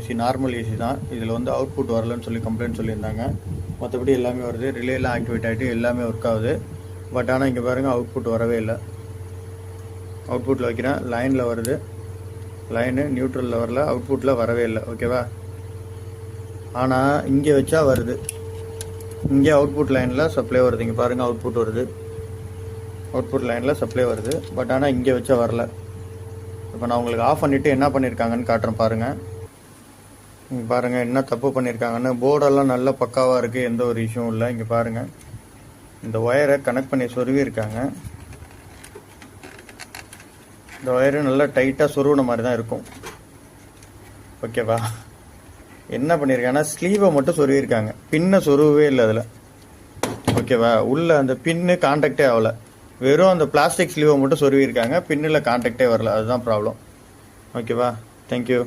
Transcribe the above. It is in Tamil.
ஏசி நார்மல் ஏசி தான். இதில் வந்து அவுட்புட் வரலன்னு சொல்லி கம்ப்ளைண்ட் சொல்லியிருந்தாங்க. மற்றபடி எல்லாமே வருது. ரிலேலாம் ஆக்டிவேட் ஆகிட்டு எல்லாமே ஒர்க் ஆகுது. பட் ஆனால் இங்கே பாருங்கள், அவுட்புட் வரவே இல்லை. அவுட்புட்டில் வைக்கிறேன், லைனில் வருது. லைனு நியூட்ரலில் வரல, அவுட்புட்டில் வரவே இல்லை. ஓகேவா? ஆனால் இங்கே வச்சா வருது. இங்கே அவுட்புட் லைனில் சப்ளை வருது. இங்கே பாருங்கள், அவுட்புட் வருது. அவுட்புட் லைனில் சப்ளை வருது. பட் ஆனால் இங்கே வச்சா வரல. இப்போ நான் உங்களுக்கு ஆஃப் பண்ணிவிட்டு என்ன பண்ணியிருக்காங்கன்னு காட்டுறேன் பாருங்கள். இங்கே பாருங்கள் என்ன தப்பு பண்ணியிருக்காங்கன்னு. போர்டெல்லாம் நல்லா பக்காவாக இருக்குது, எந்த ஒரு இஷ்யூவும் இல்லை. இங்கே பாருங்கள், இந்த ஒயரை கனெக்ட் பண்ணி சொருவிருக்காங்க. இந்த ஒயரு நல்லா டைட்டாக சொருவின மாதிரி தான் இருக்கும். ஓகேவா? என்ன பண்ணியிருக்காங்கன்னா, ஸ்லீவை மட்டும் சொருவிருக்காங்க, பின்னை சொருவவே இல்லை அதில். ஓகேவா? உள்ள அந்த பின்னு கான்டாக்டே ஆகலை. வெறும் அந்த பிளாஸ்டிக் ஸ்லீவை மட்டும் சொருவிருக்காங்க, பின்னில் கான்டாக்டே வரல. அதுதான் ப்ராப்ளம். ஓகேவா? தேங்க்யூ.